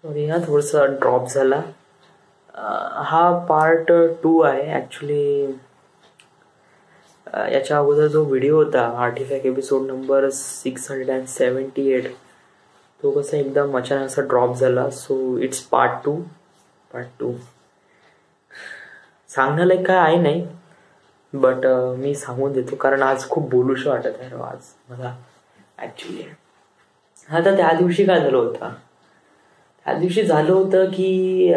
Sorry हा थोडासा drop झाला. हा पार्ट 2 आहे ॲक्च्युली. याच्या अगोदर जो व्हिडिओ होता आर्टिफॅक्ट एपिसोड नंबर 678, तो कसा एकदम अचानक असा ड्रॉप झाला. So it's part two. सांगण्याला काय आहे नाही, बट मी सांगून देतो कारण आज खूप बोलूशी वाटत आहे आज मला ॲक्च्युली. आता त्या दिवशी काय झालं होतं, त्या दिवशी झालं होतं की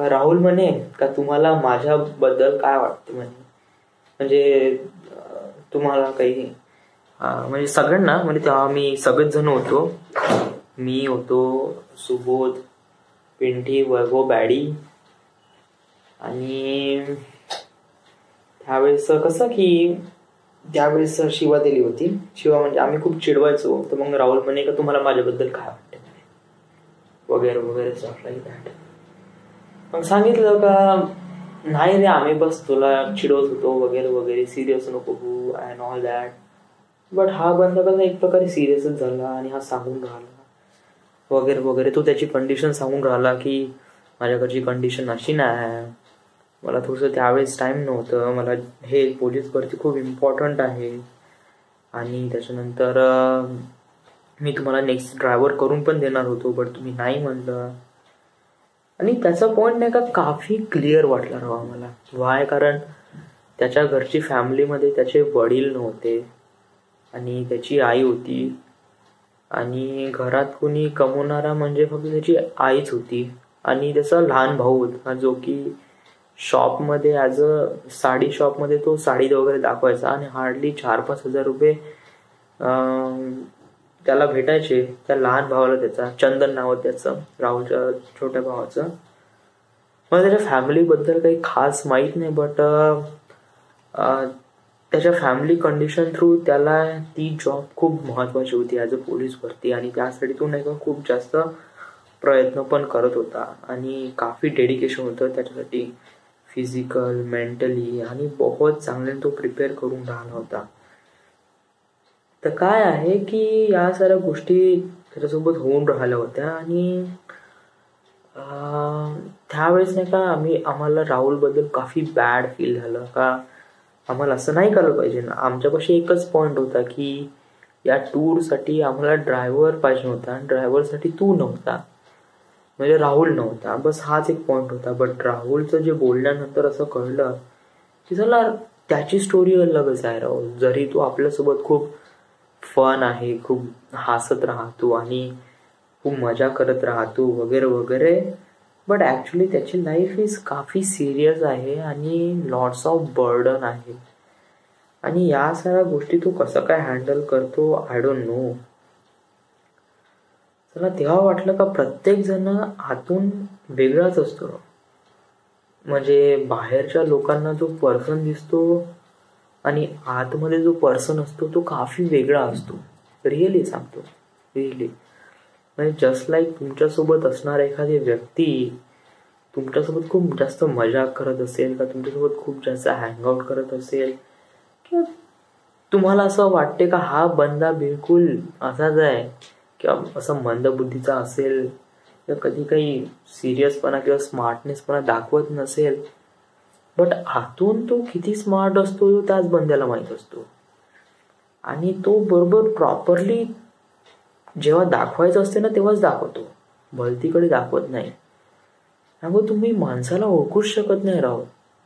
राहुल म्हणे का तुम्हाला माझ्याबद्दल काय वाटतं म्हणजे तुम्हाला काही म्हणजे सगळ्यांना, म्हणजे तेव्हा मी सगळेच जण होतो. मी होतो, सुबोध, पिंटी, वैभव, बॅडी. आणि त्यावेळेस कसं की त्यावेळेस शिवा दिली होती. शिवा म्हणजे आम्ही खूप चिडवायचो. तर मग राहुल म्हणे का तुम्हाला माझ्याबद्दल काय वाटतं वगैरे वगैरे स्टफ लाईक दॅट. मग सांगितलं का नाही रे, आम्ही बस तुला चिडवत होतो वगैरे वगैरे, सिरियस नको हो अँड ऑल दॅट. बट हा बंद कसा एक प्रकारे सिरियसच झाला आणि हा सांगून राहिला वगैरे वगैरे. तो त्याची कंडिशन सांगून राहिला की माझ्याकडची कंडिशन अशी नाही, मला थोडंसं त्यावेळेस टाईम नव्हतं, मला हे पोलीस भरती खूप इम्पॉर्टंट आहे आणि त्याच्यानंतर मी तुम्हाला नेक्स्ट ड्रायव्हर करून पण देणार होतो बट तुम्ही नाही म्हणलं. आणि त्याचा पॉईंट नाही का काफी क्लिअर वाटला राहा मला. वाय? कारण त्याच्या घरची फॅमिलीमध्ये त्याचे वडील नव्हते आणि त्याची आई होती आणि घरात कोणी कमवणारा म्हणजे फक्त त्याची आईच होती आणि त्याचा लहान भाऊ होता जो की शॉपमध्ये ॲज अ साडी शॉपमध्ये तो साडी वगैरे दाखवायचा आणि हार्डली 4-5 हजार रुपये त्याला भेटायचे. त्या लहान भावाला, त्याचा चंदन नाव त्याचं, राहुलच्या छोट्या भावाचं. मला त्याच्या फॅमिलीबद्दल काही खास माहीत नाही, बट त्याच्या फॅमिली कंडिशन थ्रू त्याला ती जॉब खूप महत्त्वाची होती ॲज अ पोलीस भरती आणि त्यासाठी तो नाही का खूप जास्त प्रयत्न पण करत होता आणि काफी डेडिकेशन होतं त्याच्यासाठी, फिजिकल, मेंटली, आणि बहुत चांगल्याने तो प्रिपेअर करून राहिला होता. तर काय आहे की या साऱ्या गोष्टी त्याच्यासोबत होऊन राहिल्या होत्या आणि त्यावेळेस नाही का आम्हाला राहुलबद्दल काफी बॅड फील झालं का आम्हाला असं नाही करायला पाहिजे ना. आमच्यापाशी एकच पॉईंट होता की या टूरसाठी आम्हाला ड्रायव्हर पाहिजे होता आणि ड्रायव्हरसाठी तू नव्हता, म्हणजे राहुल नव्हता, बस हाच एक पॉईंट होता. बट राहुलचं जे बोलल्यानंतर असं कळलं की चला त्याची स्टोरी अलगच आहे. राहुल जरी तो आपल्यासोबत खूप फन आहे, खूप हसत राहतो आणि खूप मजा करत राहतो वगैरे वगैरे, बट ॲक्च्युली त्याची लाईफ इज काफी सिरियस आहे आणि लॉट्स ऑफ बर्डन आहे. आणि या सगळ्या गोष्टी तो कसं काय हँडल करतो आय डोंट नो. त्याला तेव्हा वाटलं का प्रत्येक जण आतून वेगळाच असतो. म्हणजे बाहेरच्या लोकांना जो पर्सन दिसतो आणि आतमध्ये जो पर्सन असतो तो काफी वेगळा असतो. रिअली सांगतो, रिअली. म्हणजे जस्ट लाईक तुमच्यासोबत असणारा एखादी व्यक्ती तुमच्यासोबत खूप जास्त मजा करत असेल का तुमच्यासोबत खूप जास्त हँगआउट करत असेल किंवा तुम्हाला असं वाटते का हा बंदा बिलकुल असाच आहे किंवा असं मंदबुद्धीचा असेल किंवा कधी काही सिरियसपणा किंवा स्मार्टनेसपणा दाखवत नसेल, बट आतून तो किती स्मार्ट असतो त्याच बंद्याला माहीत असतो. आणि तो बरोबर प्रॉपरली जेव्हा दाखवायचं असते ना तेव्हाच दाखवतो, भलतीकडे दाखवत नाही. त्यामुळे तुम्ही माणसाला ओळखूच शकत नाही राव,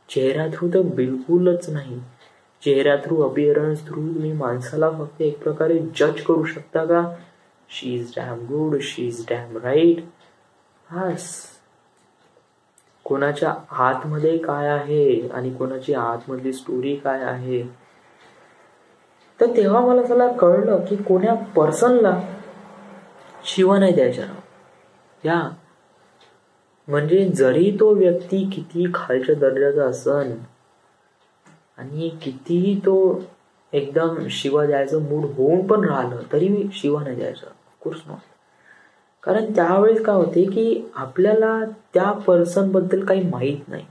चेहऱ्या थ्रू तर बिलकुलच नाही. चेहऱ्या थ्रू, अपिअरन्स थ्रू तुम्ही माणसाला फक्त एक प्रकारे जज करू शकता का she is damn good, she is damn right. हास, कोणाच्या आतमध्ये काय आहे आणि कोणाची आतमधली स्टोरी काय आहे. तर तेव्हा मला त्याला कळलं की कोण्या पर्सनला शिवा नाही द्यायच्या या. म्हणजे जरी तो व्यक्ती किती खालच्या दर्जाचा असन आणि कितीही तो एकदम शिवा द्यायचं मूड होऊन पण राहिलं तरी मी शिवा नाही द्यायचा, ऑफकोर्स नॉट. कारण त्यावेळेस काय होते की आपल्याला त्या पर्सन बद्दल काही माहीत नाही,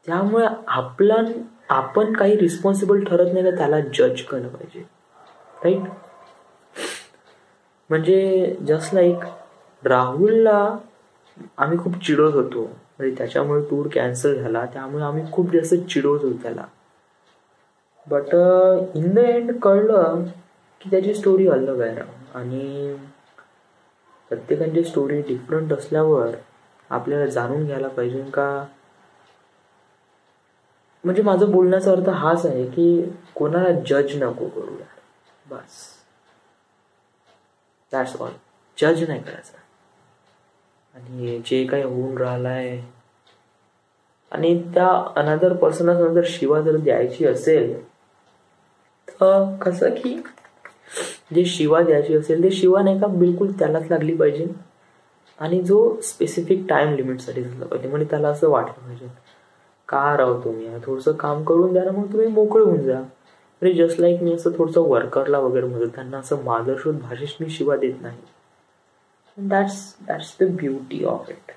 त्यामुळे आपण काही रिस्पॉन्सिबल ठरत नाही का त्याला जज केलं पाहिजे, राईट. म्हणजे जस्ट लाईक राहुलला आम्ही खूप चिडवत होतो, म्हणजे त्याच्यामुळे टूर कॅन्सल झाला, त्यामुळे आम्ही खूप जास्त चिडवत होतो त्याला. बट इन द एंड कळलं की त्याची स्टोरी अलग आहे. आणि प्रत्येकाची स्टोरी डिफरंट असल्यावर आपल्याला जाणून घ्यायला पाहिजे का. म्हणजे माझं बोलण्याचा अर्थ हाच आहे की कोणाला जज नको करूया, बस. That's all. जज नाही करायचं. आणि जे काही होऊन राहिलंय आणि त्या अनदर पर्सनला जर शिवा जर द्यायची असेल तर कसं की जे शिवा द्यायची असेल ते शिवा नाही का बिलकुल त्यालाच लागली पाहिजे. आणि जो स्पेसिफिक टाइम लिमिटसाठी झाला पाहिजे. म्हणजे त्याला असं वाटलं पाहिजे का राव तुम्ही थोडंसं काम करून द्या ना, मग तुम्ही मोकळे होऊन जा. म्हणजे जस्ट लाईक मी असं थोडंसं वर्करला वगैरे म्हणतो, त्यांना असं मादरशोध भाषेत मी शिवा देत नाही. That's the beauty of it.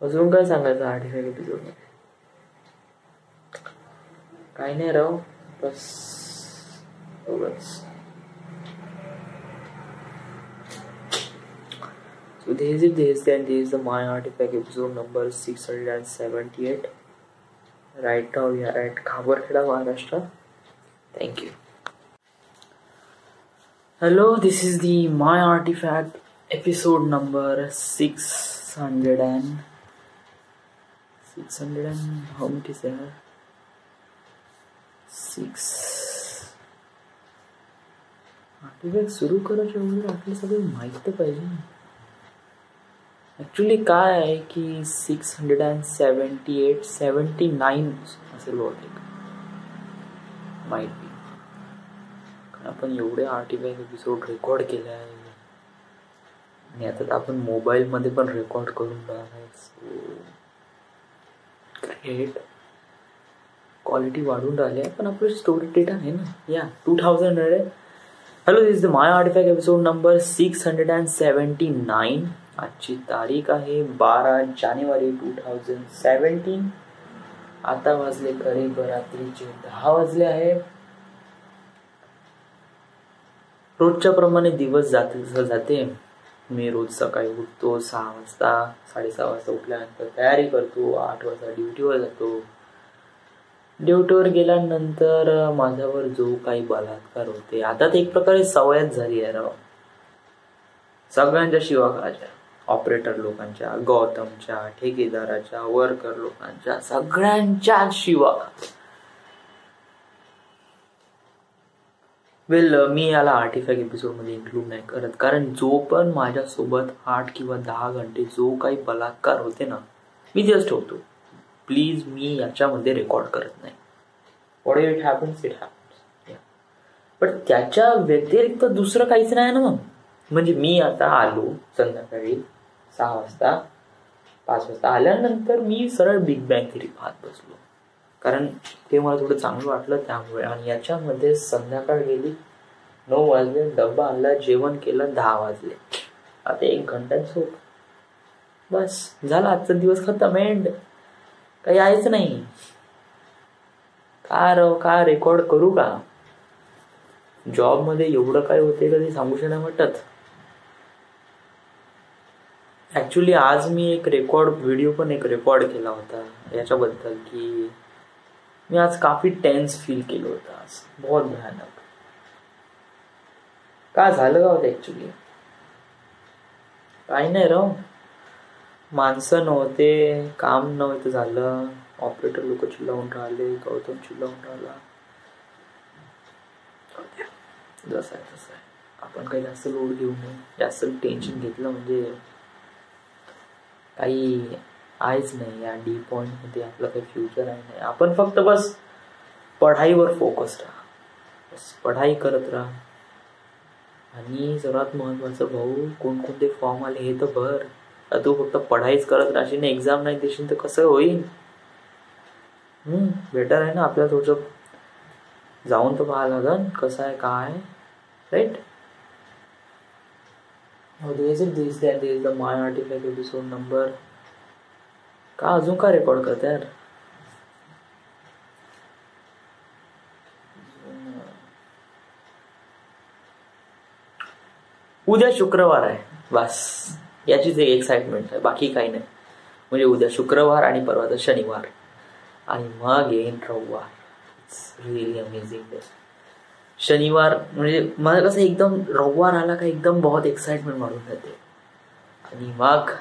अजून काय सांगायचं 85 एपिसोड मध्ये? काही नाही राव, बस एवढंच. So this is the My Artifact episode number 678. Right now we are at Khabarkheda, Maharashtra. Thank you. Hello, this is the My Artifact episode number 600 how much is there? 6 artefact सुरू करायच्या अगोदर आपल्याला सगळं माहित तर पाहिजे. ॲक्च्युली काय आहे की 678 79 असेल बहुतेक, माहित बी. कारण आपण एवढे आर्टिफॅक्ट एपिसोड रेकॉर्ड केले आहे आणि आता आपण मोबाईलमध्ये पण रेकॉर्ड करून राहिलो. ग्रेट. क्वालिटी वाढून राहिली आहे, पण आपलं स्टोरी डेटा आहे ना. या 2000 आहे. Hello, this is the my artifact episode number 679. आजची तारीख आहे 12 जानेवारी 2017. आता वाजले करीब रात्रीचे 10 वाजले आहे. रोजच्या प्रमाणे दिवस जाते. मी रोज सकाळी उठतो 6 वाजता, 6:30 वाजता उठल्यानंतर तयारी करतो, 8 वाजता ड्युटीवर जातो. ड्युटीवर गेल्यानंतर माझ्यावर जो काही बलात्कार होते, आता ते एक प्रकारे सवयच झाली आहे राव. सगळ्यांच्या शिवा खायच्या, ऑपरेटर लोकांच्या, गौतमच्या, ठेकेदाराच्या, वर्कर लोकांच्या, सगळ्यांच्याच शिवा. मी याला आर्टिफॅक्ट एपिसोड मध्ये इन्क्लूड नाही करत, कारण जो पण माझ्यासोबत 8 किंवा 10 घंटे जो काही बलात्कार होते ना, मी तेच ठेवतो. प्लीज, मी याच्यामध्ये रेकॉर्ड करत नाही. What it happens it happens. पण त्याच्या व्यतिरिक्त दुसरं काहीच नाही ना. मग म्हणजे मी आता आलो संध्याकाळी 6 वाजता, 5 वाजता आल्यानंतर मी सरळ बिग बँग थिअरी पाहत बसलो, कारण ते मला थोडं चांगलं वाटलं त्यामुळे. आणि याच्यामध्ये संध्याकाळ गेली, 9 वाजले, डब्बा आणला, जेवण केलं, 10 वाजले. आता 1 घंटा झोप, बस झाला. आजचा दिवस खतम, एंड. काही आहेच नाही. का रेकॉर्ड करू का? जॉब मध्ये एवढं काय होते कधी सांगूशी नाही वाटत. ऍक्च्युली आज मी एक व्हिडिओ पण रेकॉर्ड केला होता याच्याबद्दल की मी आज काफी टेन्स फील केलं होतं आज, बहुत भयानक. का झालं का होतं ऍक्च्युली? काही नाही राव, माणसं नव्हते, काम नव्हतं झालं, ऑपरेटर लोक चिल्लावून राहिले, गौतम चिल्लावून राहिला. जसं आहे तसं आहे. आपण काही जास्त लोड घेऊ नये. जास्त टेन्शन घेतलं म्हणजे काही आहेच नाही. या डी पॉइंट मध्ये आपलं काही फ्युचर आहे नाही. आपण फक्त बस पढाईवर फोकस राहा, बस पढाई करत राहा. आणि सर्वात महत्वाचं भाऊ, कोणकोणते फॉर्म आले हे तर भर. तू फक्त पढाईच करत राहशील, एक्झाम नाही देशील तर कसं होईल? बेटर आहे ना, आपल्याला थोडंसं जाऊन तर पाहायला लागेल कसं आहे काय, right? This the my artifact episode number. का अजून का रेकॉर्ड करते यार? उद्या शुक्रवार आहे, बस याचीच एक एक्साइटमेंट आहे, बाकी काही नाही. म्हणजे उद्या शुक्रवार आणि परवा शनिवार आणि मग येईन रविवार. It's really amazing day. शनिवार म्हणजे मला कसं एकदम रविवार आला का एकदम बहुत एक्साइटमेंट वाढून जाते. आणि मग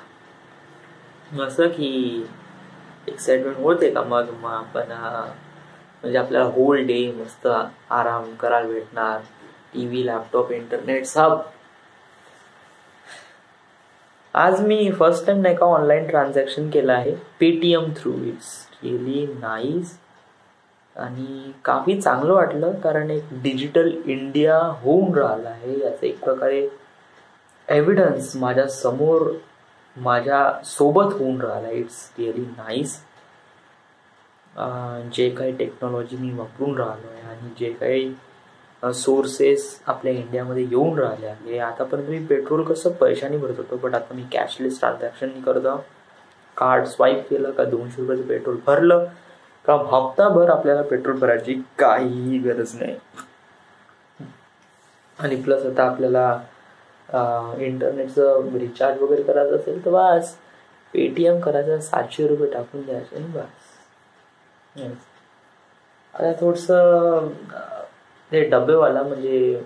असं की एक्साइटमेंट होते का मग आपण म्हणजे आपल्याला होल डे मस्त आराम करायला भेटणार. टीव्ही, लॅपटॉप, इंटरनेट सब. आज मी फर्स्ट टाइम नाही का ऑनलाईन ट्रान्झॅक्शन केलं आहे Paytm through. It's really nice आणि काफी चांगलं वाटलं, कारण एक डिजिटल इंडिया होऊन राहिला आहे याचं एक प्रकारे एव्हिडन्स माझ्या समोर माझ्या सोबत होऊन राहिला. It's really nice. जे काही टेक्नॉलॉजी मी वापरून राहिलो आहे आणि जे काही सोर्सेस आपल्या इंडियामध्ये येऊन राहिले आहे. आतापर्यंत मी पेट्रोल कसं पैशाने भरत होतो, बट आता मी कॅशलेस ट्रान्झॅक्शन करतो. कार्ड स्वाईप केलं का 200 रुपयाचं पेट्रोल भरलं का हप्ताभर आपल्याला पेट्रोल भरायची काहीही गरज नाही. आणि प्लस आता आपल्याला इंटरनेटचं रिचार्ज वगैरे करायचं असेल तर बस पेटीएम करायचं, 700 रुपये टाकून द्यायचे आणि बस. आता थोडंसं ते डबेवाला म्हणजे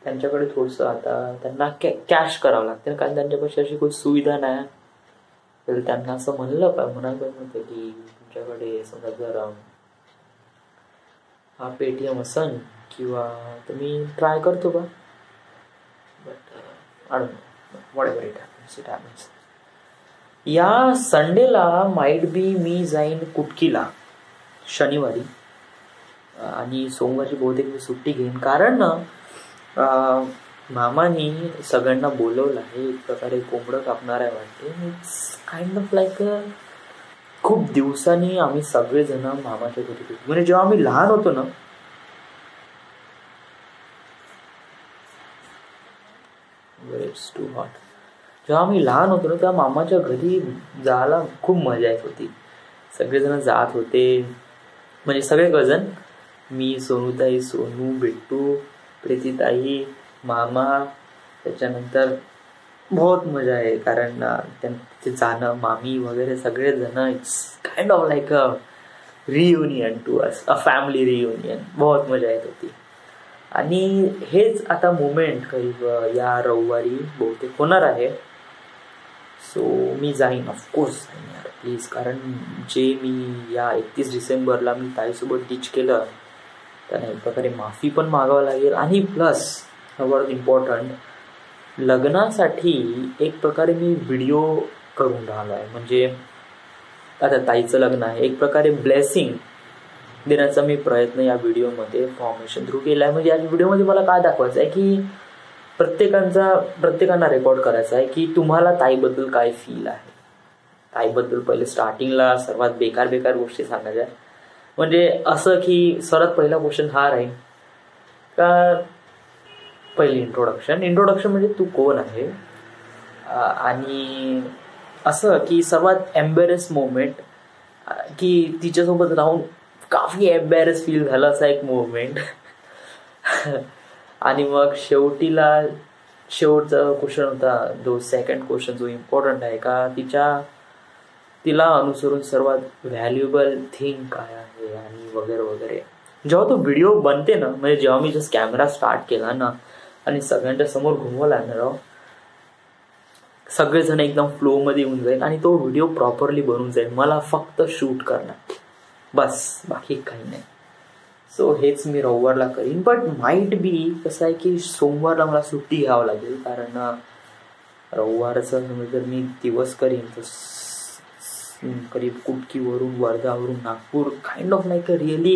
त्यांच्याकडे थोडंसं आता त्यांना कॅश करावं लागतं, कारण त्यांच्यापाशी अशी काही सुविधा नाही. तर त्यांना असं म्हणलं का म्हणायला पाहिजे की तुमच्याकडे समजा जर हा पेटीएम असेल किंवा तुम्ही ट्राय करतो का, but I don't know what ever it happens. या संडेला माईट बी मी जाईन कुटकीला शनिवारी आणि सोमवारी बहुतेक मी सुट्टी घेईन, कारण मामानी सगळ्यांना बोलवलं आहे. एक प्रकारे कोंबडं कापणार आहे वाटते. इट्स काइंड ऑफ लाईक खूप दिवसांनी आम्ही सगळेजण मामाच्या घरी गेलो. म्हणजे जेव्हा आम्ही लहान होतो ना, इट्स टू हॉट. जेव्हा आम्ही लहान होतो ना तेव्हा मामाच्या घरी जायला खूप मजा येत होती. सगळेजण जात होते, म्हणजे सगळे कझन, मी, सोनूताई, सोनू, बिट्टू, प्रीतीताई, मामा. त्याच्यानंतर बहुत मजा आहे, कारण त्यांचे जाणं, मामी वगैरे सगळेजण. It's kind of like a reunion to us, a family reunion. बहुत मजा येत होती. आणि हेच आता मुमेंट काही या रविवारी बहुतेक होणार आहे. सो मी जाईन, ऑफकोर्स जाईन यार प्लीज, कारण जे मी या 31 डिसेंबरला मी ताईसोबत डिच केलं त्यांना एक प्रकारे माफी पण मागावं लागेल. आणि प्लस बहुत इम्पॉर्टंट, लग्नासाठी एक प्रकारे मी व्हिडिओ करून राहिलो आहे. म्हणजे आता ताईचं लग्न आहे, एक प्रकारे ब्लेसिंग देण्याचा मी प्रयत्न या व्हिडिओमध्ये फॉर्मेशन थ्रू केला आहे. म्हणजे या व्हिडिओमध्ये मला काय दाखवायचं आहे की प्रत्येकांना रेकॉर्ड करायचं आहे की तुम्हाला ताईबद्दल काय फील आहे. ताईबद्दल पहिले स्टार्टिंगला सर्वात बेकार गोष्टी सांगायच्या. म्हणजे असं की सर्वात पहिला क्वेश्चन हा राहील का, पहिली इंट्रोडक्शन म्हणजे तू कोण आहे, आणि असं की सर्वात एम्बॅरेस मोमेंट की तिच्यासोबत राहून काफी एम्बॅरेस फील झालं असा एक मोमेंट. आणि मग शेवटचा क्वेश्चन होता जो सेकंड क्वेश्चन, जो इम्पॉर्टंट आहे का तिला अनुसरून सर्वात व्हॅल्युएबल थिंग काय आहे आणि वगैरे वगैरे. जेव्हा तो व्हिडिओ बनते ना, म्हणजे जेव्हा मी जस्ट कॅमेरा स्टार्ट केला ना आणि सगळ्यांच्या समोर घुमवला ना राव, सगळेजण एकदम फ्लो मध्ये येऊन जाईल आणि तो व्हिडिओ प्रॉपरली बनून जाईल. मला फक्त शूट करणार बस, बाकी काही नाही. सो हेच मी रविवारला करीन. बट माईट बी कसं आहे की सोमवारला मला सुट्टी घ्यावं लागेल, कारण रविवारचं जर मी दिवस करीन तर करीब कुटकीवरून, वर्धावरून Nagpur, kind of like a really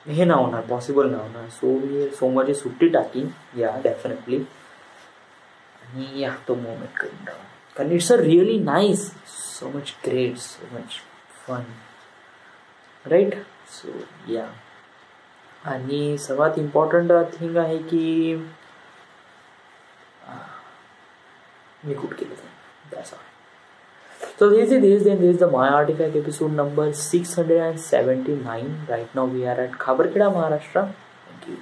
हे ना होणार, पॉसिबल ना होणार. सो मी सोमवारची सुट्टी टाकीन या डेफिनेटली, आणि या तो मोमेंट करीन कारण it's a really nice, so much great, so much fun, right. So yeah, आणि सर्वात इम्पॉर्टंट थिंग आहे की मी कुठे केलं that's all. So this is the My Artifact episode number 679. Right now we are at Khabarkeda, Maharashtra. Thank you.